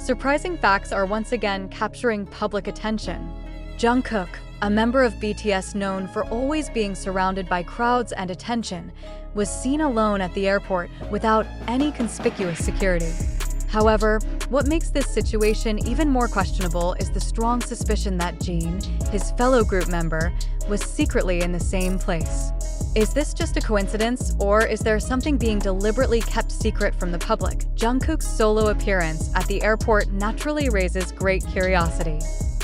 surprising facts are once again capturing public attention. Jungkook, a member of BTS known for always being surrounded by crowds and attention, was seen alone at the airport without any conspicuous security. However, what makes this situation even more questionable is the strong suspicion that Jin, his fellow group member, was secretly in the same place. Is this just a coincidence, or is there something being deliberately kept secret from the public? Jungkook's solo appearance at the airport naturally raises great curiosity.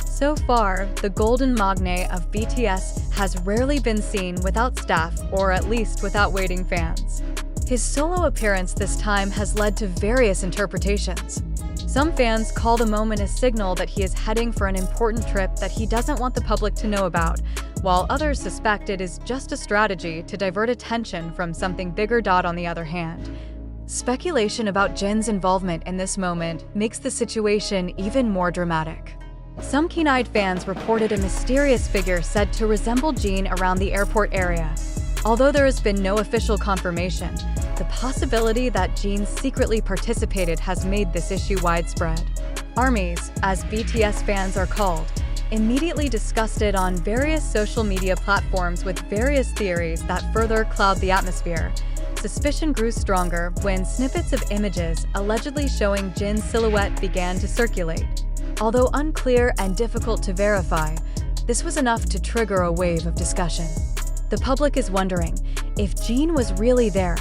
So far, the golden magne of BTS has rarely been seen without staff, or at least without waiting fans. His solo appearance this time has led to various interpretations. Some fans call the moment a signal that he is heading for an important trip that he doesn't want the public to know about, while others suspect it is just a strategy to divert attention from something bigger. On the other hand, speculation about Jin's involvement in this moment makes the situation even more dramatic. Some keen-eyed fans reported a mysterious figure said to resemble Jin around the airport area. Although there has been no official confirmation, the possibility that Jin secretly participated has made this issue widespread. Armies, as BTS fans are called, immediately discussed it on various social media platforms with various theories that further cloud the atmosphere. Suspicion grew stronger when snippets of images allegedly showing Jin's silhouette began to circulate. Although unclear and difficult to verify, this was enough to trigger a wave of discussion. The public is wondering, if Jin was really there,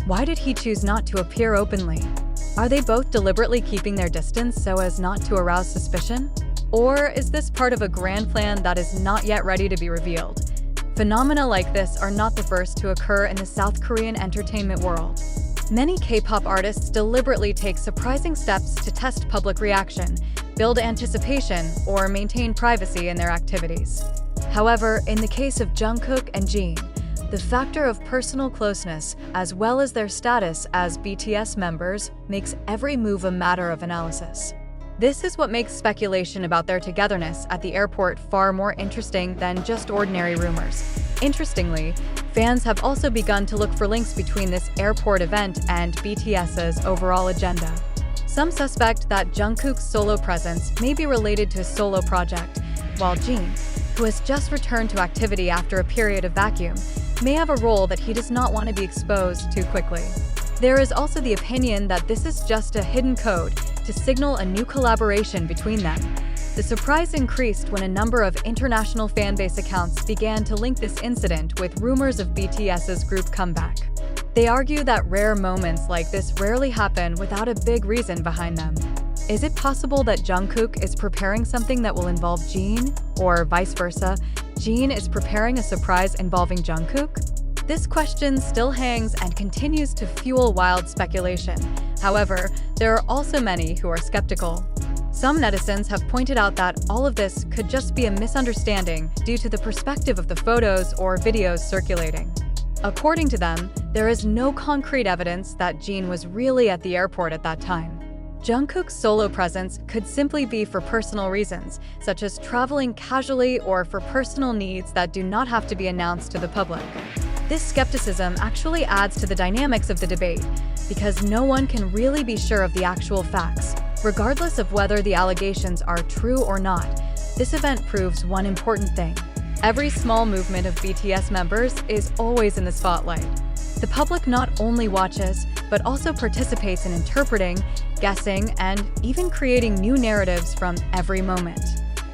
why did he choose not to appear openly? Are they both deliberately keeping their distance so as not to arouse suspicion? Or is this part of a grand plan that is not yet ready to be revealed? Phenomena like this are not the first to occur in the South Korean entertainment world. Many K-pop artists deliberately take surprising steps to test public reaction, build anticipation, or maintain privacy in their activities. However, in the case of Jungkook and Jin, the factor of personal closeness, as well as their status as BTS members, makes every move a matter of analysis. This is what makes speculation about their togetherness at the airport far more interesting than just ordinary rumors. Interestingly, fans have also begun to look for links between this airport event and BTS's overall agenda. Some suspect that Jungkook's solo presence may be related to his solo project, while Jin, who has just returned to activity after a period of vacuum, may have a role that he does not want to be exposed too quickly. There is also the opinion that this is just a hidden code to signal a new collaboration between them. The surprise increased when a number of international fanbase accounts began to link this incident with rumors of BTS's group comeback. They argue that rare moments like this rarely happen without a big reason behind them. Is it possible that Jungkook is preparing something that will involve Jin, or vice versa, Jin is preparing a surprise involving Jungkook? This question still hangs and continues to fuel wild speculation. However, there are also many who are skeptical. Some netizens have pointed out that all of this could just be a misunderstanding due to the perspective of the photos or videos circulating. According to them, there is no concrete evidence that Jin was really at the airport at that time. Jungkook's solo presence could simply be for personal reasons, such as traveling casually or for personal needs that do not have to be announced to the public. This skepticism actually adds to the dynamics of the debate, because no one can really be sure of the actual facts. Regardless of whether the allegations are true or not, this event proves one important thing. Every small movement of BTS members is always in the spotlight. The public not only watches, but also participates in interpreting, guessing, and even creating new narratives from every moment.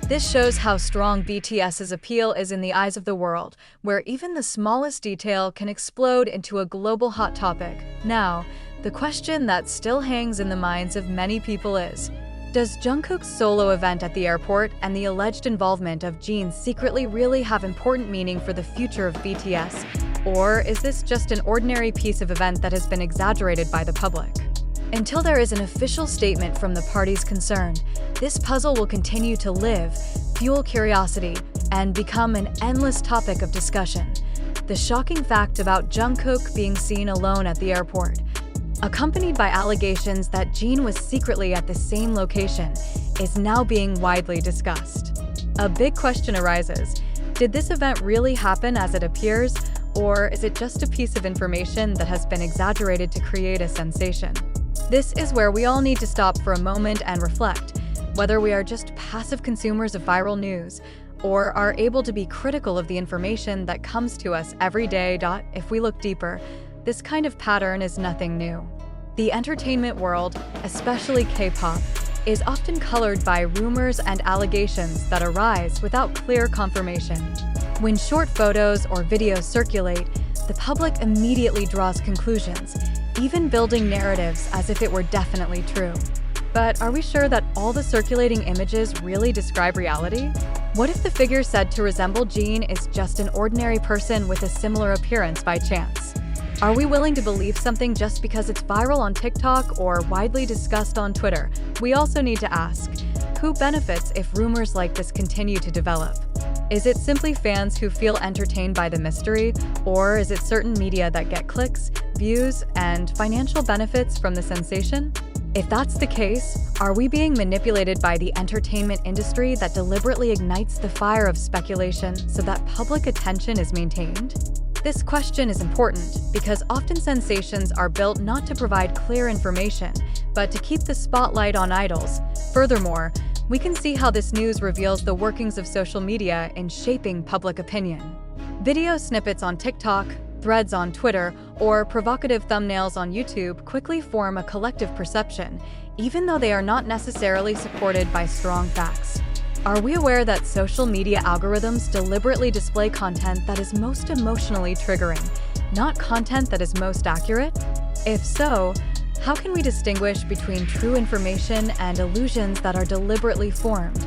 This shows how strong BTS's appeal is in the eyes of the world, where even the smallest detail can explode into a global hot topic. Now, the question that still hangs in the minds of many people is, does Jungkook's solo event at the airport and the alleged involvement of Jin secretly really have important meaning for the future of BTS? Or is this just an ordinary piece of event that has been exaggerated by the public? Until there is an official statement from the parties concerned, this puzzle will continue to live, fuel curiosity, and become an endless topic of discussion. The shocking fact about Jungkook being seen alone at the airport, accompanied by allegations that Jin was secretly at the same location, is now being widely discussed. A big question arises: did this event really happen as it appears, or is it just a piece of information that has been exaggerated to create a sensation? This is where we all need to stop for a moment and reflect, whether we are just passive consumers of viral news or are able to be critical of the information that comes to us every day. If we look deeper, this kind of pattern is nothing new. The entertainment world, especially K-pop, is often colored by rumors and allegations that arise without clear confirmation. When short photos or videos circulate, the public immediately draws conclusions, even building narratives as if it were definitely true. But are we sure that all the circulating images really describe reality? What if the figure said to resemble Jin is just an ordinary person with a similar appearance by chance? Are we willing to believe something just because it's viral on TikTok or widely discussed on Twitter? We also need to ask, who benefits if rumors like this continue to develop? Is it simply fans who feel entertained by the mystery, or is it certain media that get clicks, views, and financial benefits from the sensation? If that's the case, are we being manipulated by the entertainment industry that deliberately ignites the fire of speculation so that public attention is maintained? This question is important because often sensations are built not to provide clear information, but to keep the spotlight on idols. Furthermore, we can see how this news reveals the workings of social media in shaping public opinion. Video snippets on TikTok, threads on Twitter, or provocative thumbnails on YouTube quickly form a collective perception, even though they are not necessarily supported by strong facts. Are we aware that social media algorithms deliberately display content that is most emotionally triggering, not content that is most accurate? If so, how can we distinguish between true information and illusions that are deliberately formed?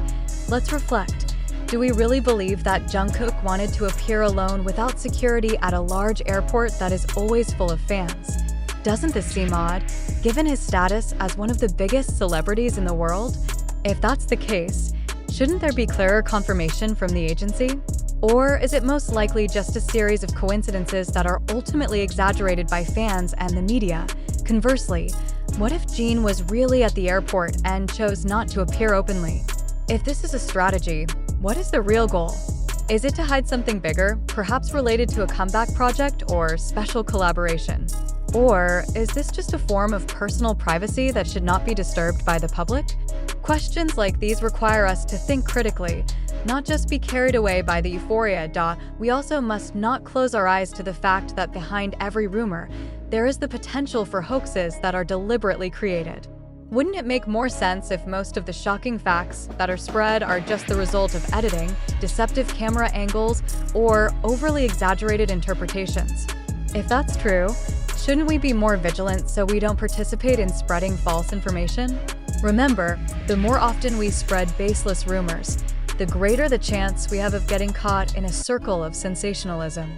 Let's reflect. Do we really believe that Jungkook wanted to appear alone without security at a large airport that is always full of fans? Doesn't this seem odd, given his status as one of the biggest celebrities in the world? If that's the case, shouldn't there be clearer confirmation from the agency? Or is it most likely just a series of coincidences that are ultimately exaggerated by fans and the media? Conversely, what if Jin was really at the airport and chose not to appear openly? If this is a strategy, what is the real goal? Is it to hide something bigger, perhaps related to a comeback project or special collaboration? Or is this just a form of personal privacy that should not be disturbed by the public? Questions like these require us to think critically, not just be carried away by the euphoria. We also must not close our eyes to the fact that behind every rumor, there is the potential for hoaxes that are deliberately created. Wouldn't it make more sense if most of the shocking facts that are spread are just the result of editing, deceptive camera angles, or overly exaggerated interpretations? If that's true, shouldn't we be more vigilant so we don't participate in spreading false information? Remember, the more often we spread baseless rumors, the greater the chance we have of getting caught in a circle of sensationalism.